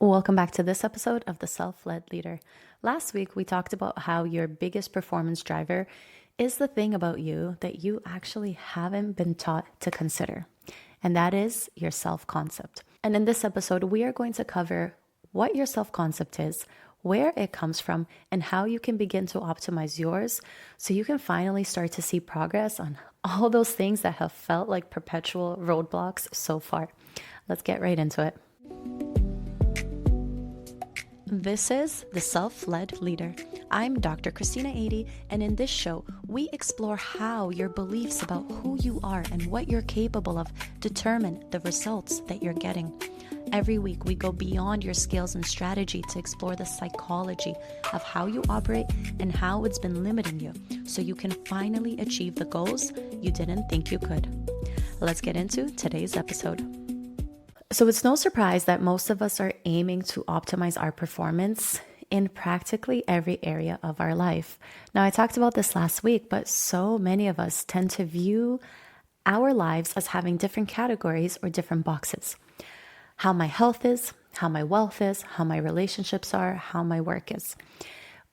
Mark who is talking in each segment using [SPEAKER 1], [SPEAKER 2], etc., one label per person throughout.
[SPEAKER 1] Welcome back to this episode of The Self-Led Leader. Last week, we talked about how your biggest performance driver is the thing about you that you actually haven't been taught to consider, and that is your self-concept. And in this episode, we are going to cover what your self-concept is, where it comes from, and how you can begin to optimize yours so you can finally start to see progress on all those things that have felt like perpetual roadblocks so far. Let's get right into it. This is The Self-Led Leader. I'm Dr. Christina Ady, and in this show, we explore how your beliefs about who you are and what you're capable of determine the results that you're getting. Every week, we go beyond your skills and strategy to explore the psychology of how you operate and how it's been limiting you so you can finally achieve the goals you didn't think you could. Let's get into today's episode. So it's no surprise that most of us are aiming to optimize our performance in practically every area of our life. Now, I talked about this last week, but so many of us tend to view our lives as having different categories or different boxes. How my health is, how my wealth is, how my relationships are, how my work is.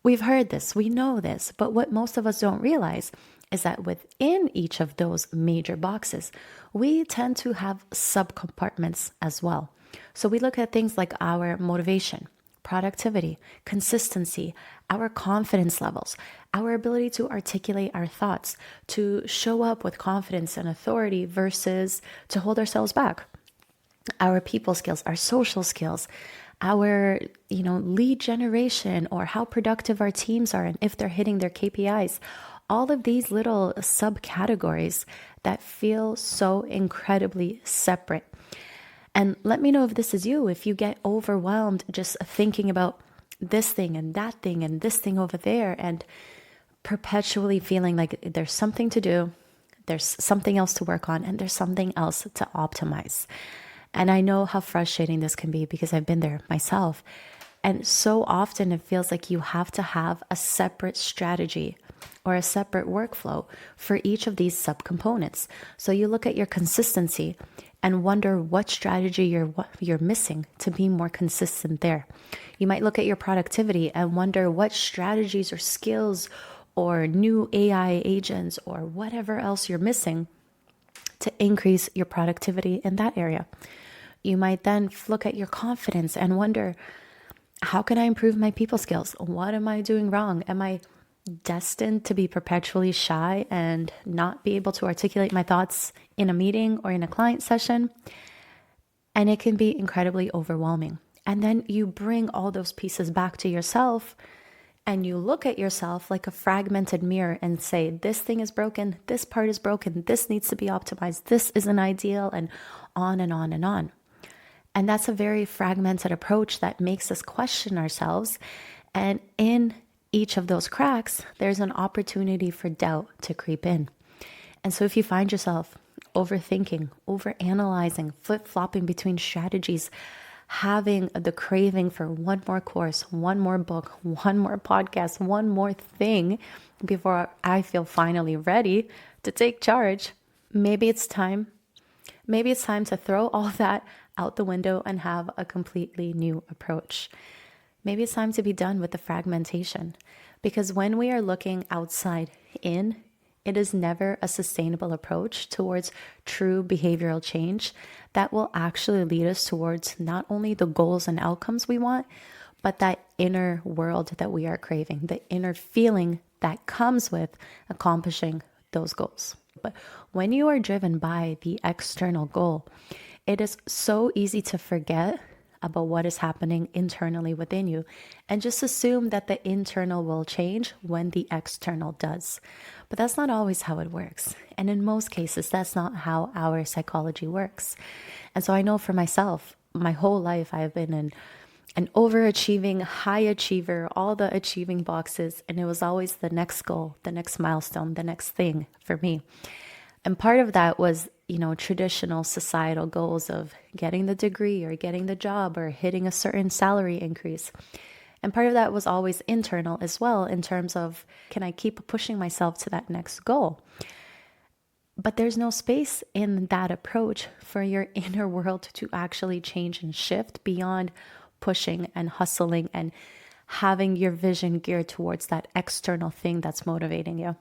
[SPEAKER 1] We've heard this, we know this, but what most of us don't realize is that within each of those major boxes, we tend to have subcompartments as well. So we look at things like our motivation, productivity, consistency, our confidence levels, our ability to articulate our thoughts, to show up with confidence and authority versus to hold ourselves back. Our people skills, our social skills, our lead generation, or how productive our teams are and if they're hitting their KPIs. All of these little subcategories that feel so incredibly separate. And let me know if this is you, if you get overwhelmed just thinking about this thing and that thing and this thing over there and perpetually feeling like there's something to do, there's something else to work on, and there's something else to optimize. And I know how frustrating this can be because I've been there myself. And so often it feels like you have to have a separate strategy or a separate workflow for each of these subcomponents. So you look at your consistency and wonder what strategy you're missing to be more consistent there. You might look at your productivity and wonder what strategies or skills or new AI agents or whatever else you're missing to increase your productivity in that area. You might then look at your confidence and wonder, how can I improve my people skills? What am I doing wrong? Am I destined to be perpetually shy and not be able to articulate my thoughts in a meeting or in a client session? And it can be incredibly overwhelming. And then you bring all those pieces back to yourself and you look at yourself like a fragmented mirror and say, this thing is broken, this part is broken, this needs to be optimized, this isn't ideal, and on and on and on. And that's a very fragmented approach that makes us question ourselves. And in each of those cracks, there's an opportunity for doubt to creep in. And so if you find yourself overthinking, overanalyzing, flip-flopping between strategies, having the craving for one more course, one more book, one more podcast, one more thing before I feel finally ready to take charge, maybe it's time to throw all that out the window and have a completely new approach. Maybe it's time to be done with the fragmentation, because when we are looking outside in, it is never a sustainable approach towards true behavioral change that will actually lead us towards not only the goals and outcomes we want, but that inner world that we are craving, the inner feeling that comes with accomplishing those goals. But when you are driven by the external goal, it is so easy to forget about what is happening internally within you and just assume that the internal will change when the external does. But that's not always how it works. And in most cases, that's not how our psychology works. And so I know for myself, my whole life, I've been an overachieving, high achiever, all the achieving boxes. And it was always the next goal, the next milestone, the next thing for me. And part of that was, traditional societal goals of getting the degree or getting the job or hitting a certain salary increase. And part of that was always internal as well, in terms of, can I keep pushing myself to that next goal? But there's no space in that approach for your inner world to actually change and shift beyond pushing and hustling and having your vision geared towards that external thing that's motivating you.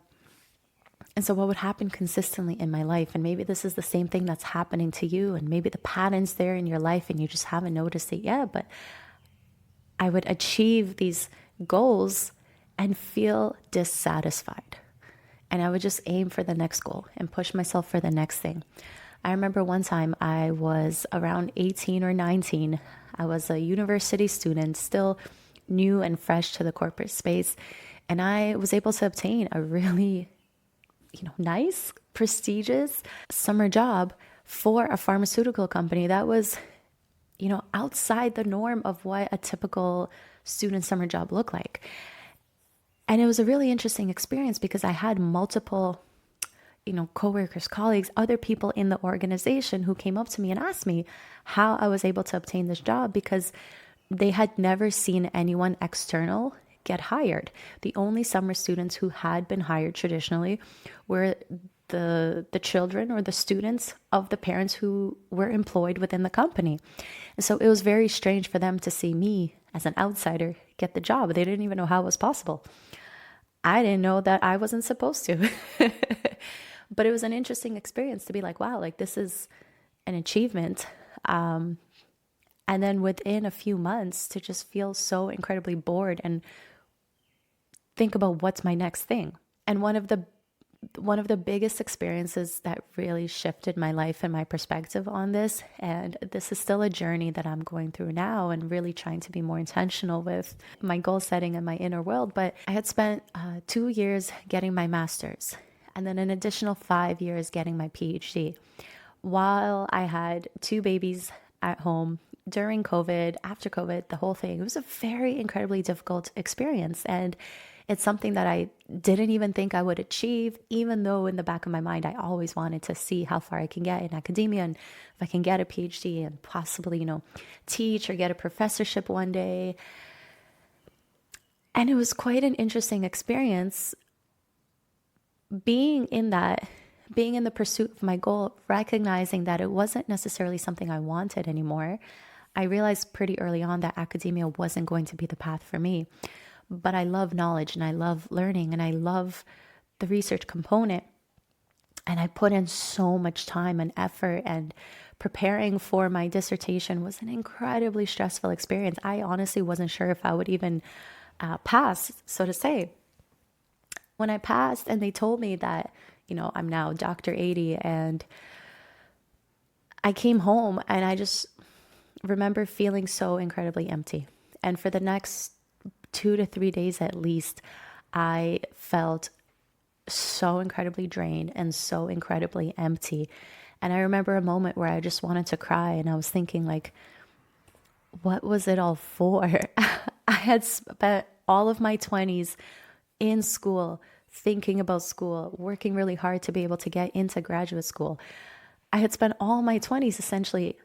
[SPEAKER 1] And so what would happen consistently in my life, and maybe this is the same thing that's happening to you, and maybe the pattern's there in your life and you just haven't noticed it yet, but I would achieve these goals and feel dissatisfied. And I would just aim for the next goal and push myself for the next thing. I remember one time I was around 18 or 19. I was a university student, still new and fresh to the corporate space. And I was able to obtain a really, nice, prestigious summer job for a pharmaceutical company that was, outside the norm of what a typical student summer job looked like. And it was a really interesting experience because I had multiple, coworkers, colleagues, other people in the organization who came up to me and asked me how I was able to obtain this job because they had never seen anyone external get hired. The only summer students who had been hired traditionally were the children or the students of the parents who were employed within the company. And so it was very strange for them to see me as an outsider get the job. They didn't even know how it was possible. I didn't know that I wasn't supposed to. But it was an interesting experience to be like, wow, like this is an achievement. And then within a few months to just feel so incredibly bored and think about what's my next thing. And one of the biggest experiences that really shifted my life and my perspective on this, and this is still a journey that I'm going through now and really trying to be more intentional with my goal setting and my inner world. But I had spent 2 years getting my master's and then an additional 5 years getting my PhD while I had 2 babies at home during COVID, after COVID, the whole thing. It was a very incredibly difficult experience. And it's something that I didn't even think I would achieve, even though in the back of my mind, I always wanted to see how far I can get in academia and if I can get a PhD and possibly, teach or get a professorship one day. And it was quite an interesting experience being in the pursuit of my goal, recognizing that it wasn't necessarily something I wanted anymore. I realized pretty early on that academia wasn't going to be the path for me. But I love knowledge and I love learning and I love the research component. And I put in so much time and effort, and preparing for my dissertation was an incredibly stressful experience. I honestly wasn't sure if I would even pass, so to say. When I passed and they told me that, I'm now Dr. 80, and I came home and I just remember feeling so incredibly empty. And for the next 2 to 3 days at least, I felt so incredibly drained and so incredibly empty. And I remember a moment where I just wanted to cry, and I was thinking, like, what was it all for? I had spent all of my 20s in school, thinking about school, working really hard to be able to get into graduate school. I had spent all my 20s essentially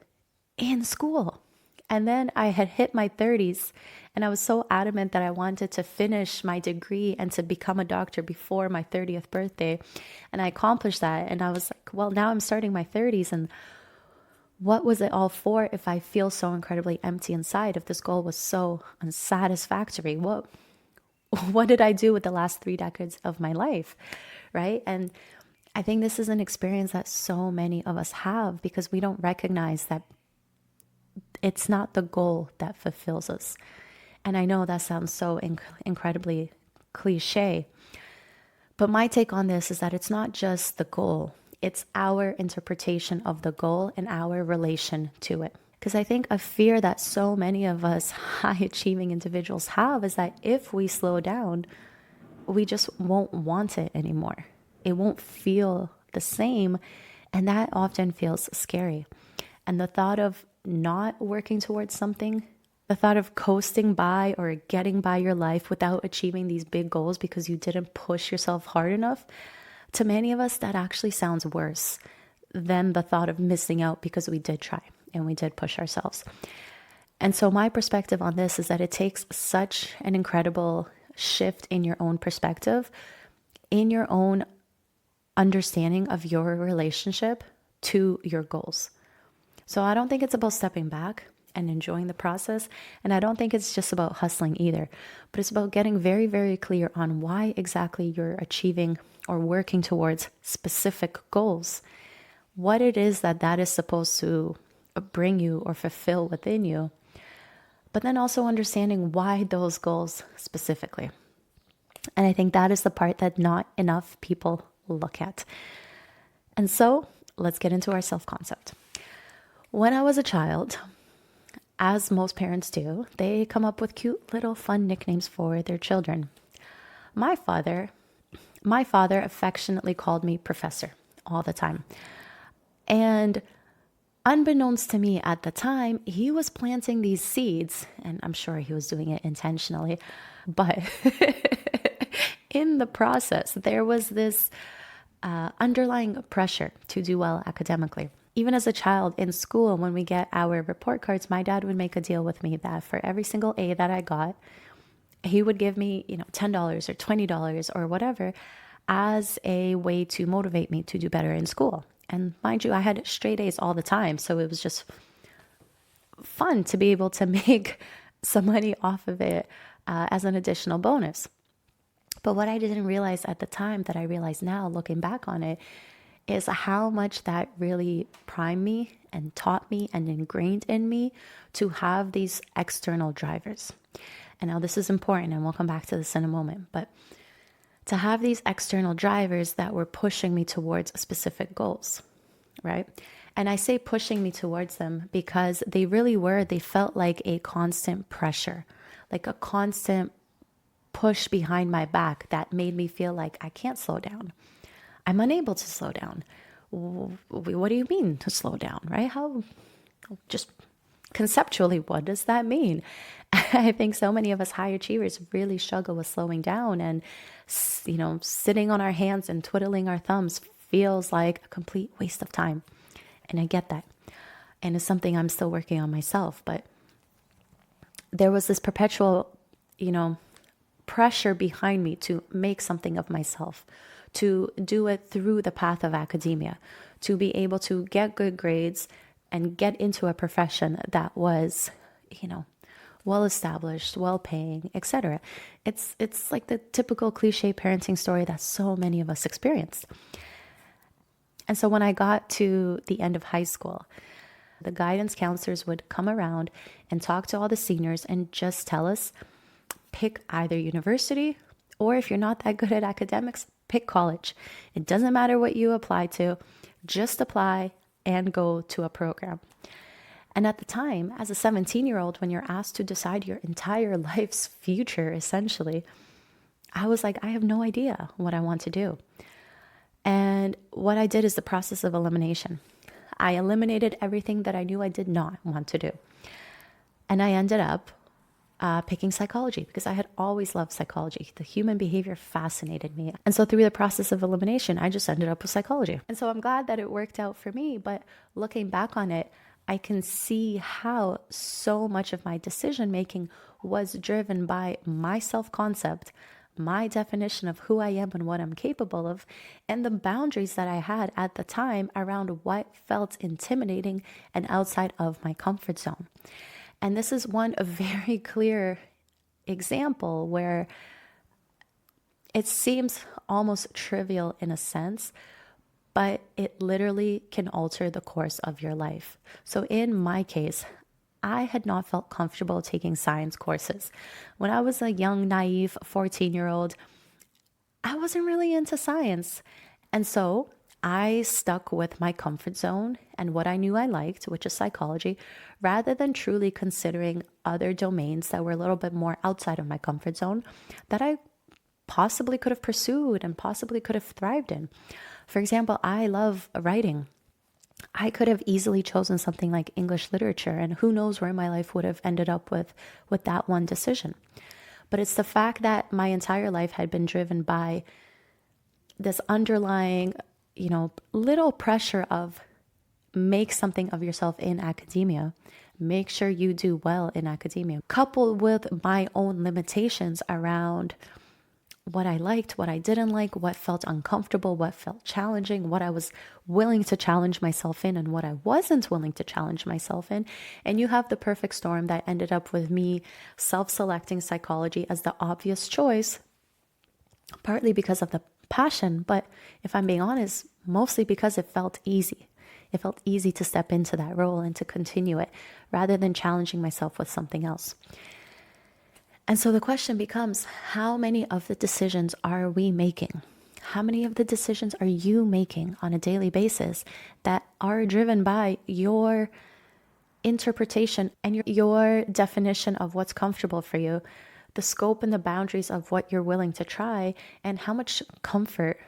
[SPEAKER 1] in school. And then I had hit my 30s, and I was so adamant that I wanted to finish my degree and to become a doctor before my 30th birthday. And I accomplished that. And I was like, well, now I'm starting my 30s. And what was it all for if I feel so incredibly empty inside, if this goal was so unsatisfactory? What did I do with the last 3 decades of my life, right? And I think this is an experience that so many of us have because we don't recognize that it's not the goal that fulfills us. And I know that sounds so incredibly cliche, but my take on this is that it's not just the goal, it's our interpretation of the goal and our relation to it. Because I think a fear that so many of us high achieving individuals have is that if we slow down, we just won't want it anymore. It won't feel the same. And that often feels scary. And the thought of not working towards something, the thought of coasting by or getting by your life without achieving these big goals because you didn't push yourself hard enough, to many of us, that actually sounds worse than the thought of missing out because we did try and we did push ourselves. And so my perspective on this is that it takes such an incredible shift in your own perspective, in your own understanding of your relationship to your goals. So I don't think it's about stepping back. and enjoying the process. And I don't think it's just about hustling either, but it's about getting very, very clear on why exactly you're achieving or working towards specific goals, what it is that is supposed to bring you or fulfill within you, but then also understanding why those goals specifically. And I think that is the part that not enough people look at. And so let's get into our self-concept. When I was a child, as most parents do, they come up with cute little fun nicknames for their children. My father affectionately called me Professor all the time. And unbeknownst to me at the time, he was planting these seeds, and I'm sure he was doing it intentionally, but in the process, there was this underlying pressure to do well academically. Even as a child in school, when we get our report cards, my dad would make a deal with me that for every single A that I got, he would give me, $10 or $20 or whatever as a way to motivate me to do better in school. And mind you, I had straight A's all the time. So it was just fun to be able to make some money off of it as an additional bonus. But what I didn't realize at the time that I realize now, looking back on it, is how much that really primed me and taught me and ingrained in me to have these external drivers. And now this is important, and we'll come back to this in a moment, but to have these external drivers that were pushing me towards specific goals, right? And I say pushing me towards them because they really were, they felt like a constant pressure, like a constant push behind my back that made me feel like I can't slow down. I'm unable to slow down. What do you mean to slow down, right? How, just conceptually, what does that mean? I think so many of us high achievers really struggle with slowing down, and, sitting on our hands and twiddling our thumbs feels like a complete waste of time. And I get that. And it's something I'm still working on myself. But there was this perpetual, pressure behind me to make something of myself, to do it through the path of academia, to be able to get good grades and get into a profession that was, well established, well paying, etc. It's like the typical cliche parenting story that so many of us experienced. And so when I got to the end of high school, the guidance counselors would come around and talk to all the seniors and just tell us, pick either university, or if you're not that good at academics, pick college. It doesn't matter what you apply to, just apply and go to a program. And at the time, as a 17-year-old, when you're asked to decide your entire life's future, essentially, I was like, I have no idea what I want to do. And what I did is the process of elimination. I eliminated everything that I knew I did not want to do. And I ended up picking psychology because I had always loved psychology. The human behavior fascinated me. And so through the process of elimination, I just ended up with psychology. And so I'm glad that it worked out for me. But looking back on it, I can see how so much of my decision making was driven by my self-concept, my definition of who I am and what I'm capable of, and the boundaries that I had at the time around what felt intimidating and outside of my comfort zone. And this is one a very clear example where it seems almost trivial in a sense, but it literally can alter the course of your life. So in my case, I had not felt comfortable taking science courses. When I was a young, naive 14-year-old, I wasn't really into science. And so I stuck with my comfort zone and what I knew I liked, which is psychology, rather than truly considering other domains that were a little bit more outside of my comfort zone that I possibly could have pursued and possibly could have thrived in. For example, I love writing. I could have easily chosen something like English literature, and who knows where my life would have ended up with that one decision. But it's the fact that my entire life had been driven by this underlying, little pressure of make something of yourself in academia, make sure you do well in academia, coupled with my own limitations around what I liked, what I didn't like, what felt uncomfortable, what felt challenging, what I was willing to challenge myself in, and what I wasn't willing to challenge myself in. And you have the perfect storm that ended up with me self-selecting psychology as the obvious choice, partly because of the passion, but if I'm being honest, mostly because it felt easy. It felt easy to step into that role and to continue it rather than challenging myself with something else. And so the question becomes, how many of the decisions are we making? How many of the decisions are you making on a daily basis that are driven by your interpretation and your definition of what's comfortable for you, the scope and the boundaries of what you're willing to try, and how much comfort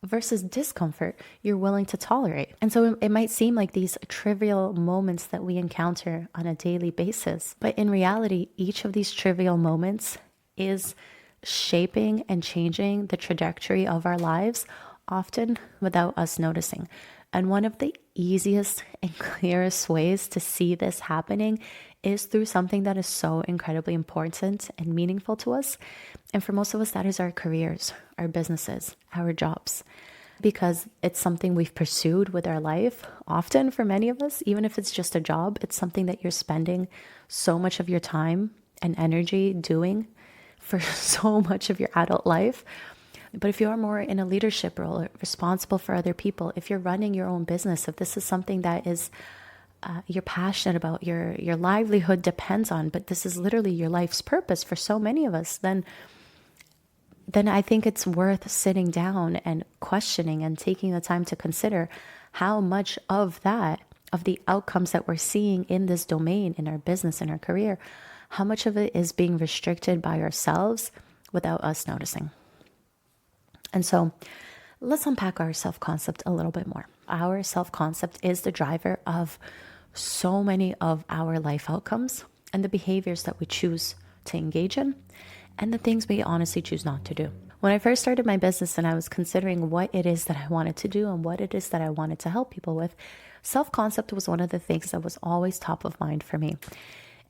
[SPEAKER 1] versus discomfort you're willing to tolerate? And so it might seem like these trivial moments that we encounter on a daily basis, but in reality, each of these trivial moments is shaping and changing the trajectory of our lives, often without us noticing. And one of the easiest and clearest ways to see this happening is through something that is so incredibly important and meaningful to us. And for most of us, that is our careers, our businesses, our jobs, because it's something we've pursued with our life. Often for many of us, even if it's just a job, it's something that you're spending so much of your time and energy doing for so much of your adult life. But if you're more in a leadership role, responsible for other people, if you're running your own business, if this is something that is you're passionate about, your livelihood depends on, but this is literally your life's purpose for so many of us, then I think it's worth sitting down and questioning and taking the time to consider how much of that, of the outcomes that we're seeing in this domain, in our business, in our career, how much of it is being restricted by ourselves without us noticing. And so let's unpack our self-concept a little bit more. Our self-concept is the driver of so many of our life outcomes and the behaviors that we choose to engage in and the things we honestly choose not to do. When I first started my business and I was considering what it is that I wanted to do and what it is that I wanted to help people with, self-concept was one of the things that was always top of mind for me.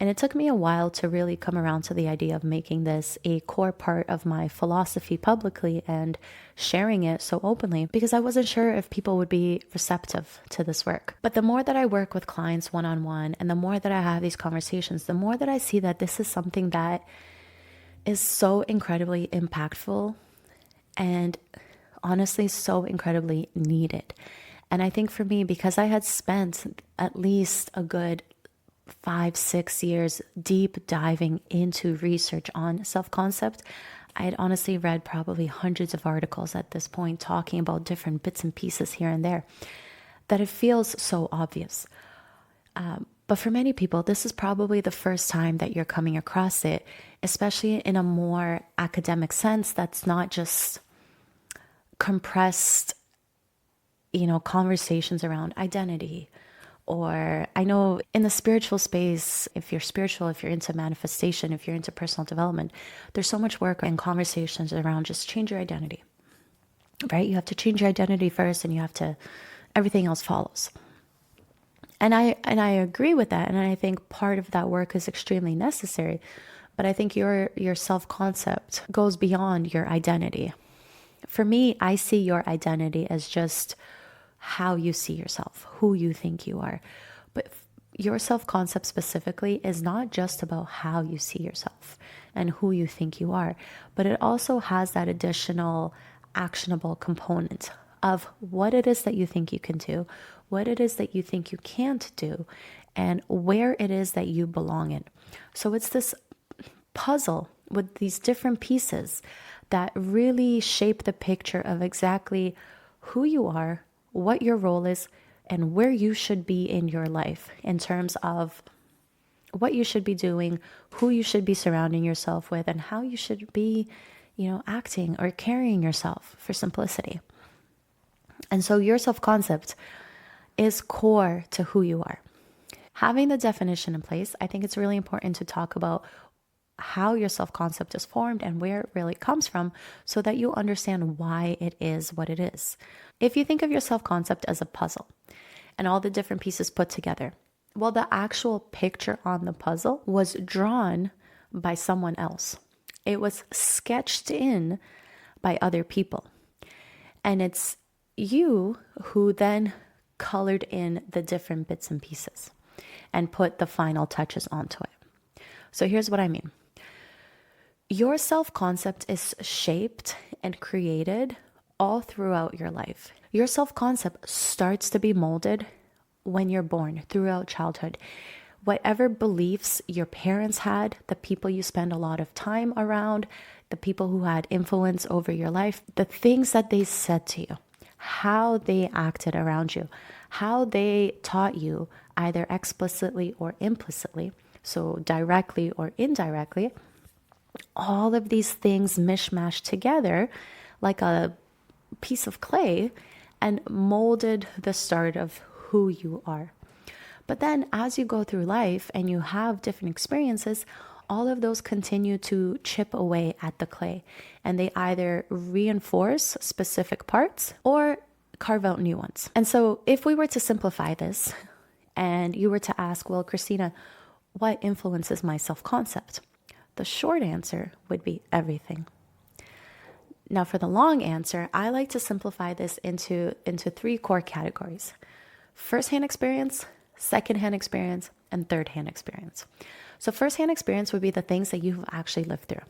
[SPEAKER 1] And it took me a while to really come around to the idea of making this a core part of my philosophy publicly and sharing it so openly, because I wasn't sure if people would be receptive to this work. But the more that I work with clients one-on-one and the more that I have these conversations, the more that I see that this is something that is so incredibly impactful and honestly so incredibly needed. And I think for me, because I had spent at least a good 5-6 years deep diving into research on self-concept, I had honestly read probably hundreds of articles at this point talking about different bits and pieces here and there, that it feels so obvious. But for many people, this is probably the first time that you're coming across it, especially in a more academic sense that's not just compressed, conversations around identity. Or I know in the spiritual space, if you're spiritual, if you're into manifestation, if you're into personal development, there's so much work and conversations around just change your identity, right? You have to change your identity first and everything else follows. And I agree with that. And I think part of that work is extremely necessary. But I think your self-concept goes beyond your identity. For me, I see your identity as just how you see yourself, who you think you are. But your self-concept specifically is not just about how you see yourself and who you think you are, but it also has that additional actionable component of what it is that you think you can do, what it is that you think you can't do, and where it is that you belong in. So it's this puzzle with these different pieces that really shape the picture of exactly who you are, what your role is, and where you should be in your life in terms of what you should be doing, who you should be surrounding yourself with, and how you should be, acting or carrying yourself for simplicity. And so your self-concept is core to who you are. Having the definition in place, I think it's really important to talk about how your self-concept is formed and where it really comes from so that you understand why it is what it is. If you think of your self-concept as a puzzle and all the different pieces put together, well, the actual picture on the puzzle was drawn by someone else. It was sketched in by other people. And it's you who then colored in the different bits and pieces and put the final touches onto it. So here's what I mean. Your self-concept is shaped and created all throughout your life. Your self-concept starts to be molded when you're born, throughout childhood. Whatever beliefs your parents had, the people you spend a lot of time around, the people who had influence over your life, the things that they said to you, how they acted around you, how they taught you, either explicitly or implicitly, so directly or indirectly, all of these things mishmashed together like a piece of clay and molded the start of who you are. But then as you go through life and you have different experiences, all of those continue to chip away at the clay, and they either reinforce specific parts or carve out new ones. And so if we were to simplify this and you were to ask, well, Christina, what influences my self-concept? The short answer would be everything. Now, for the long answer, I like to simplify this into three core categories: first-hand experience, second-hand experience, and third-hand experience. So first-hand experience would be the things that you've actually lived through.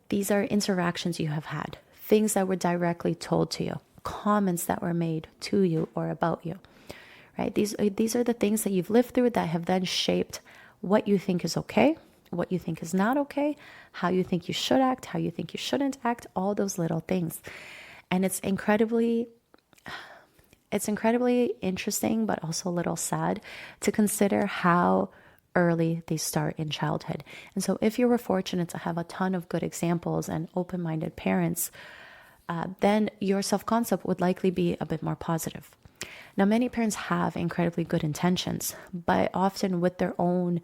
[SPEAKER 1] These are interactions you have had, things that were directly told to you, comments that were made to you or about you, right? These are the things that you've lived through that have then shaped what you think is okay, what you think is not okay, how you think you should act, how you think you shouldn't act, all those little things. And it's incredibly interesting, but also a little sad to consider how early they start in childhood. And so if you were fortunate to have a ton of good examples and open-minded parents, then your self-concept would likely be a bit more positive. Now, many parents have incredibly good intentions, but often with their own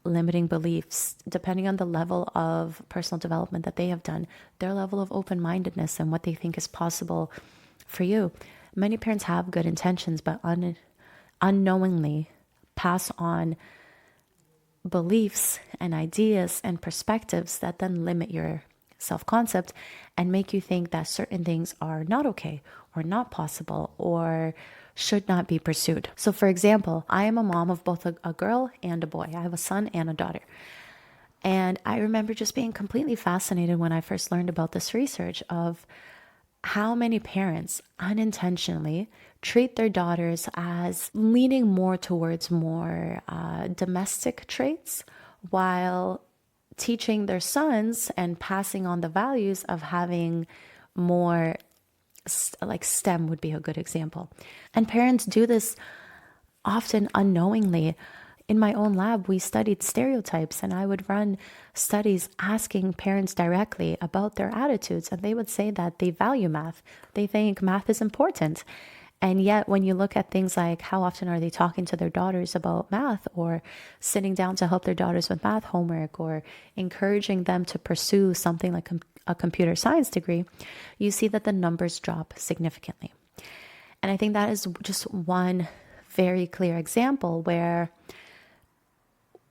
[SPEAKER 1] limiting beliefs, depending on the level of personal development that they have done, their level of open-mindedness and what they think is possible for you. Many parents have good intentions, but unknowingly pass on beliefs and ideas and perspectives that then limit your self-concept and make you think that certain things are not okay or not possible or should not be pursued. So for example, I am a mom of both a girl and a boy. I have a son and a daughter. And I remember just being completely fascinated when I first learned about this research of how many parents unintentionally treat their daughters as leaning more towards more domestic traits, while teaching their sons and passing on the values of having more, like STEM would be a good example. And parents do this often unknowingly. In my own lab, we studied stereotypes, and I would run studies asking parents directly about their attitudes, and they would say that they value math. They think math is important. And yet when you look at things like how often are they talking to their daughters about math, or sitting down to help their daughters with math homework, or encouraging them to pursue something like a computer science degree, you see that the numbers drop significantly. And I think that is just one very clear example where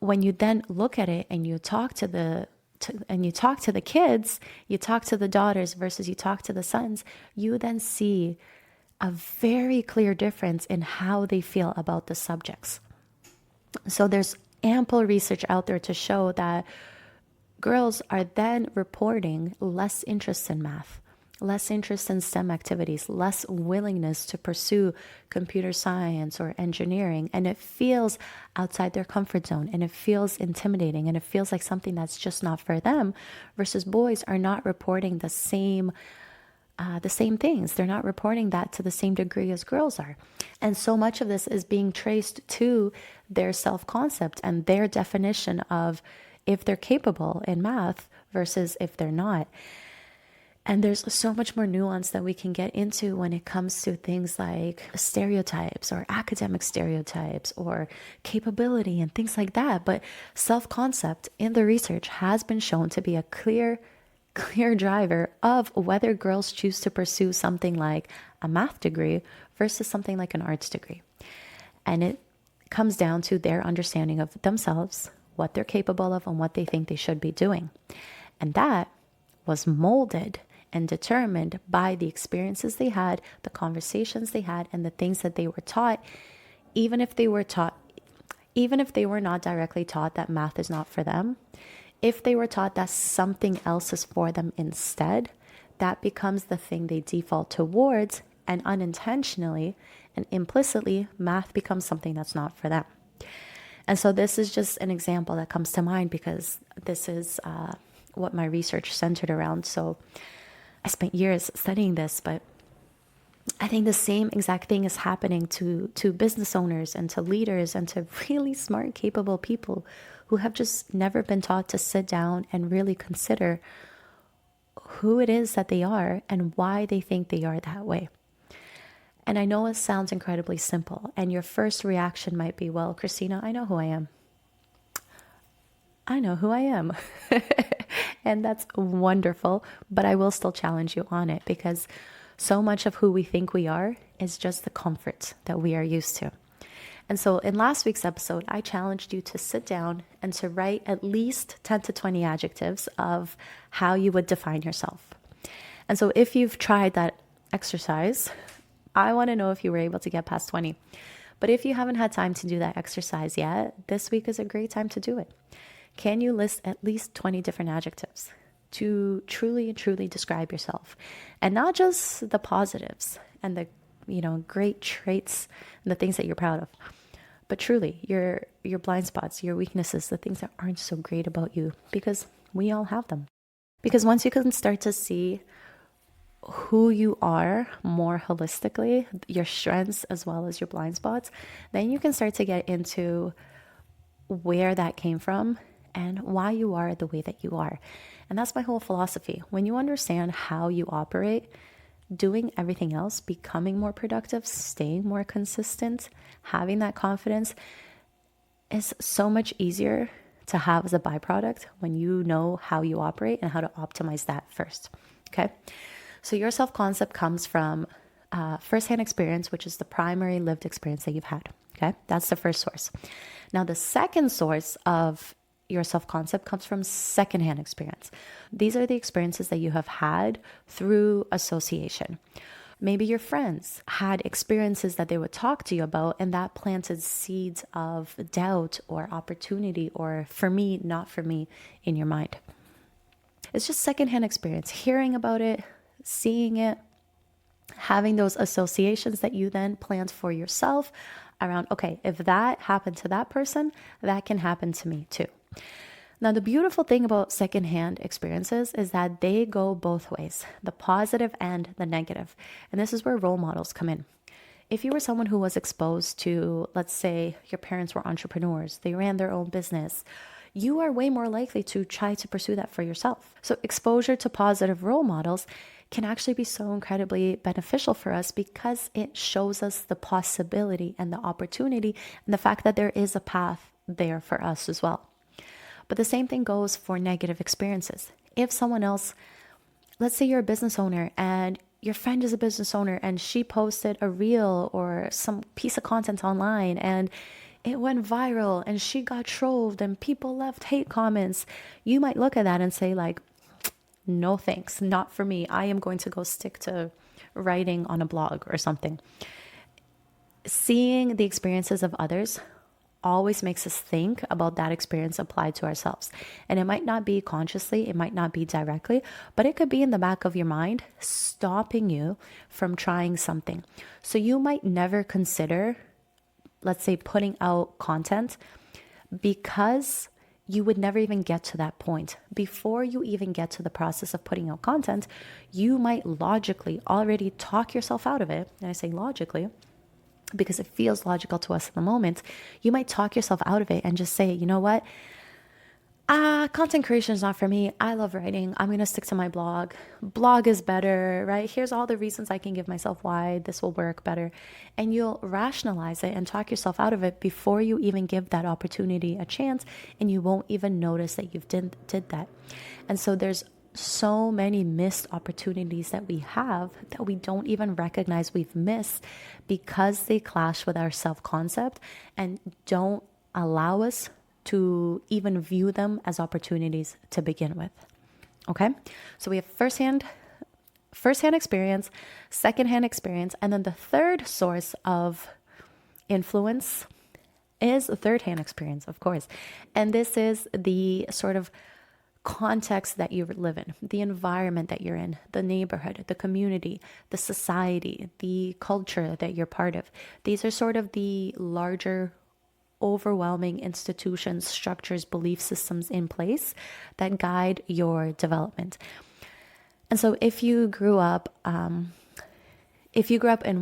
[SPEAKER 1] when you then look at it and you talk to the kids, you talk to the daughters versus you talk to the sons, you then see a very clear difference in how they feel about the subjects. So there's ample research out there to show that girls are then reporting less interest in math, less interest in STEM activities, less willingness to pursue computer science or engineering. And it feels outside their comfort zone, and it feels intimidating, and it feels like something that's just not for them, versus boys are not reporting the same things. They're not reporting that to the same degree as girls are. And so much of this is being traced to their self-concept and their definition of if they're capable in math versus if they're not. And there's so much more nuance that we can get into when it comes to things like stereotypes or academic stereotypes or capability and things like that. But self-concept in the research has been shown to be a clear driver of whether girls choose to pursue something like a math degree versus something like an arts degree. And it comes down to their understanding of themselves, what they're capable of, and what they think they should be doing. And that was molded and determined by the experiences they had, the conversations they had, and the things that they were taught, even if they were not directly taught that math is not for them, if they were taught that something else is for them instead, that becomes the thing they default towards, and unintentionally and implicitly, math becomes something that's not for them. And so this is just an example that comes to mind because this is what my research centered around. So I spent years studying this, but I think the same exact thing is happening to business owners and to leaders and to really smart, capable people who have just never been taught to sit down and really consider who it is that they are and why they think they are that way. And I know it sounds incredibly simple, and your first reaction might be, well, Christina, I know who I am. I know who I am. And that's wonderful, but I will still challenge you on it because so much of who we think we are is just the comfort that we are used to. And so in last week's episode, I challenged you to sit down and to write at least 10 to 20 adjectives of how you would define yourself. And so if you've tried that exercise, I want to know if you were able to get past 20. But if you haven't had time to do that exercise yet, this week is a great time to do it. Can you list at least 20 different adjectives to truly, truly describe yourself? And not just the positives and the, great traits and the things that you're proud of, but truly your blind spots, your weaknesses, the things that aren't so great about you, because we all have them. Because once you can start to see who you are more holistically, your strengths as well as your blind spots, then you can start to get into where that came from and why you are the way that you are. And that's my whole philosophy. When you understand how you operate, doing everything else, becoming more productive, staying more consistent, having that confidence is so much easier to have as a byproduct when you know how you operate and how to optimize that first. Okay. So your self-concept comes from firsthand experience, which is the primary lived experience that you've had. Okay. That's the first source. Now, the second source of your self-concept comes from secondhand experience. These are the experiences that you have had through association. Maybe your friends had experiences that they would talk to you about, and that planted seeds of doubt or opportunity or for me, not for me in your mind. It's just secondhand experience, hearing about it, seeing it, having those associations that you then plant for yourself around, okay, if that happened to that person, that can happen to me too. Now, the beautiful thing about secondhand experiences is that they go both ways, the positive and the negative. And this is where role models come in. If you were someone who was exposed to, let's say, your parents were entrepreneurs, they ran their own business, you are way more likely to try to pursue that for yourself. So exposure to positive role models can actually be so incredibly beneficial for us because it shows us the possibility and the opportunity and the fact that there is a path there for us as well. But the same thing goes for negative experiences. If someone else, let's say you're a business owner and your friend is a business owner and she posted a reel or some piece of content online and it went viral and she got trolled and people left hate comments, you might look at that and say like, no thanks, not for me. I am going to go stick to writing on a blog or something. Seeing the experiences of others always makes us think about that experience applied to ourselves. And it might not be consciously, it might not be directly, but it could be in the back of your mind, stopping you from trying something. So you might never consider, let's say, putting out content because you would never even get to that point. Before you even get to the process of putting out content, you might logically already talk yourself out of it. And I say logically because it feels logical to us in the moment. You might talk yourself out of it and just say, you know what? Content creation is not for me. I love writing. I'm going to stick to my blog. Blog is better, right? Here's all the reasons I can give myself why this will work better. And you'll rationalize it and talk yourself out of it before you even give that opportunity a chance. And you won't even notice that you've did that. And so there's so many missed opportunities that we have that we don't even recognize we've missed because they clash with our self-concept and don't allow us to even view them as opportunities to begin with. Okay, so we have firsthand firsthand experience, secondhand experience, and then the third source of influence is a third-hand experience, of course. And this is the sort of context that you live in, the environment that you're in, the neighborhood, the community, the society, the culture that you're part of. These are sort of the larger, overwhelming institutions, structures, belief systems in place that guide your development. And so if you grew up in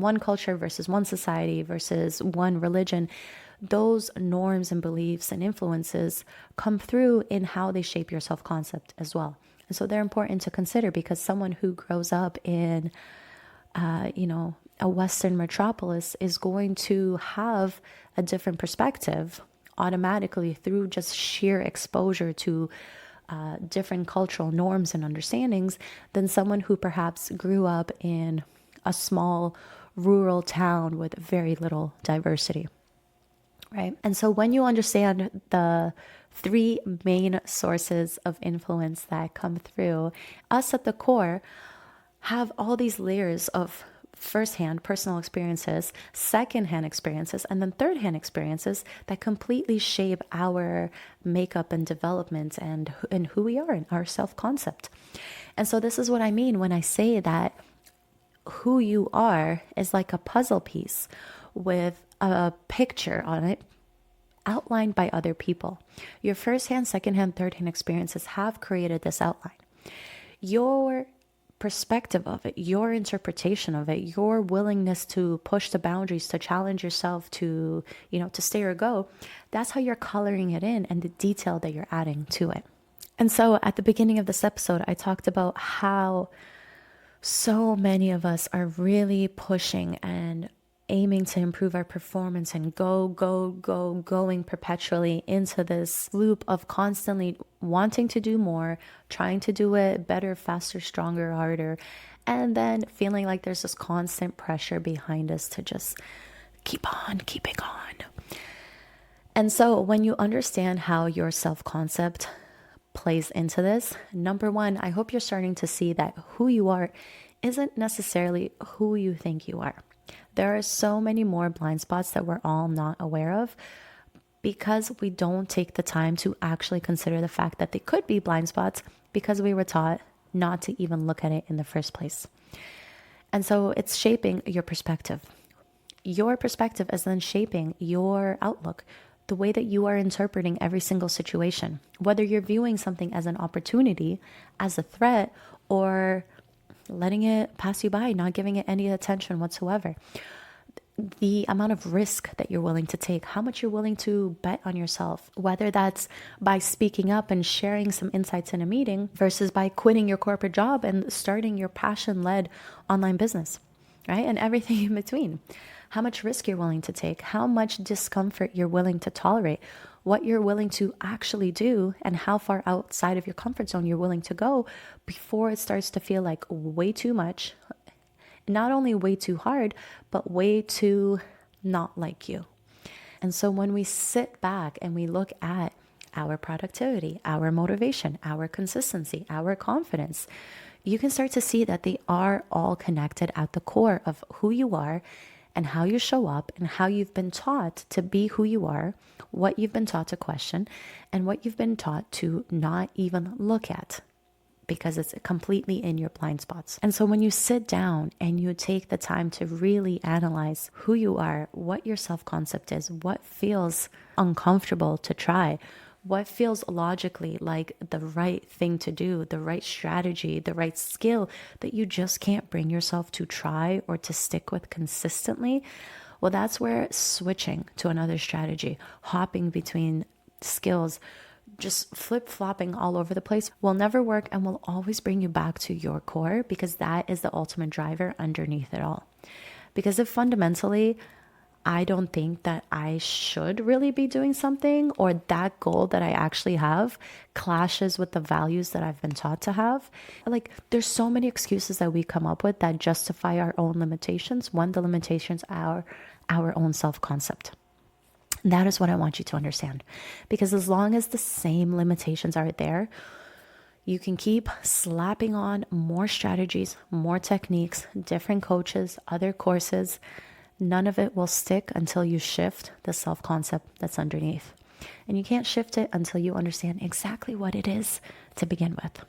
[SPEAKER 1] one culture versus one society versus one religion, those norms and beliefs and influences come through in how they shape your self-concept as well. And so they're important to consider, because someone who grows up in, a Western metropolis is going to have a different perspective automatically through just sheer exposure to different cultural norms and understandings than someone who perhaps grew up in a small rural town with very little diversity. Right. And so when you understand the three main sources of influence that come through, us at the core have all these layers of firsthand personal experiences, secondhand experiences, and then thirdhand experiences that completely shape our makeup and development and who we are and our self-concept. And so this is what I mean when I say that who you are is like a puzzle piece with a picture on it outlined by other people. Your firsthand, secondhand, thirdhand experiences have created this outline. Your perspective of it, your interpretation of it, your willingness to push the boundaries, to challenge yourself, to stay or go, that's how you're coloring it in and the detail that you're adding to it. And so at the beginning of this episode, I talked about how so many of us are really pushing and aiming to improve our performance and going perpetually into this loop of constantly wanting to do more, trying to do it better, faster, stronger, harder, and then feeling like there's this constant pressure behind us to just keeping on. And so when you understand how your self-concept plays into this, number one, I hope you're starting to see that who you are isn't necessarily who you think you are. There are so many more blind spots that we're all not aware of because we don't take the time to actually consider the fact that they could be blind spots because we were taught not to even look at it in the first place. And so it's shaping your perspective. Your perspective is then shaping your outlook, the way that you are interpreting every single situation, whether you're viewing something as an opportunity, as a threat, or letting it pass you by, not giving it any attention whatsoever. The amount of risk that you're willing to take, how much you're willing to bet on yourself, whether that's by speaking up and sharing some insights in a meeting versus by quitting your corporate job and starting your passion-led online business, right? And everything in between. How much risk you're willing to take, how much discomfort you're willing to tolerate, what you're willing to actually do, and how far outside of your comfort zone you're willing to go before it starts to feel like way too much, not only way too hard, but way too not like you. And so when we sit back and we look at our productivity, our motivation, our consistency, our confidence, you can start to see that they are all connected at the core of who you are and how you show up and how you've been taught to be who you are, what you've been taught to question, and what you've been taught to not even look at because it's completely in your blind spots. And so when you sit down and you take the time to really analyze who you are, what your self-concept is, what feels uncomfortable to try, what feels logically like the right thing to do, the right strategy, the right skill that you just can't bring yourself to try or to stick with consistently, well, that's where switching to another strategy, hopping between skills, just flip-flopping all over the place will never work and will always bring you back to your core, because that is the ultimate driver underneath it all. Because if fundamentally I don't think that I should really be doing something, or that goal that I actually have clashes with the values that I've been taught to have, like there's so many excuses that we come up with that justify our own limitations when the limitations are our own self-concept. That is what I want you to understand, because as long as the same limitations are there, You can keep slapping on more strategies, more techniques, different coaches, other courses. None of it will stick until you shift the self-concept that's underneath. And you can't shift it until you understand exactly what it is to begin with.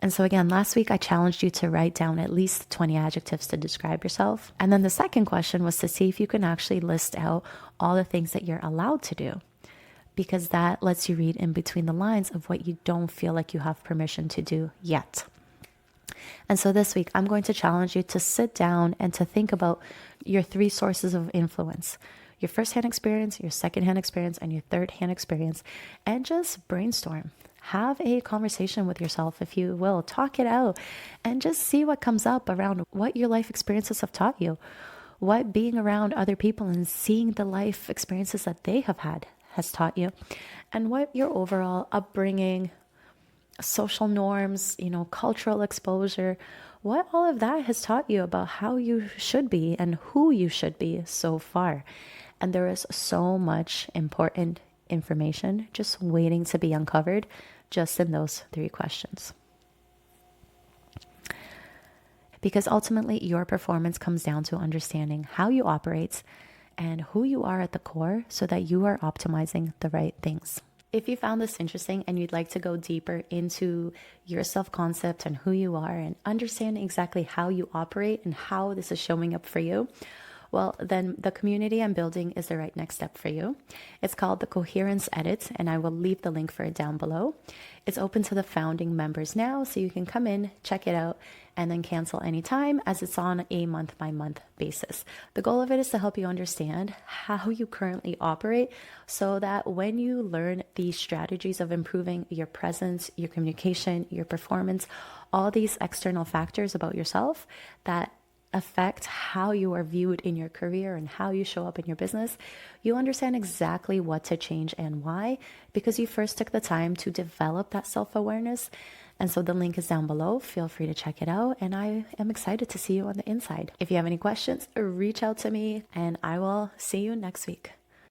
[SPEAKER 1] And so again, last week I challenged you to write down at least 20 adjectives to describe yourself. And then the second question was to see if you can actually list out all the things that you're allowed to do, because that lets you read in between the lines of what you don't feel like you have permission to do yet. And so this week, I'm going to challenge you to sit down and to think about your 3 sources of influence: your firsthand experience, your secondhand experience, and your thirdhand experience, and just brainstorm. Have a conversation with yourself, if you will. Talk it out and just see what comes up around what your life experiences have taught you, what being around other people and seeing the life experiences that they have had has taught you, and what your overall upbringing, social norms, cultural exposure, what all of that has taught you about how you should be and who you should be so far. And there is so much important information just waiting to be uncovered just in those 3 questions. Because ultimately, your performance comes down to understanding how you operate and who you are at the core so that you are optimizing the right things. If you found this interesting and you'd like to go deeper into your self-concept and who you are and understand exactly how you operate and how this is showing up for you, well, then the community I'm building is the right next step for you. It's called the Coherence Edit, and I will leave the link for it down below. It's open to the founding members now, so you can come in, check it out, and then cancel anytime, as it's on a month-by-month basis. The goal of it is to help you understand how you currently operate so that when you learn the strategies of improving your presence, your communication, your performance, all these external factors about yourself that affect how you are viewed in your career and how you show up in your business, you understand exactly what to change and why, because you first took the time to develop that self-awareness. And so the link is down below. Feel free to check it out. And I am excited to see you on the inside. If you have any questions, reach out to me and I will see you next week.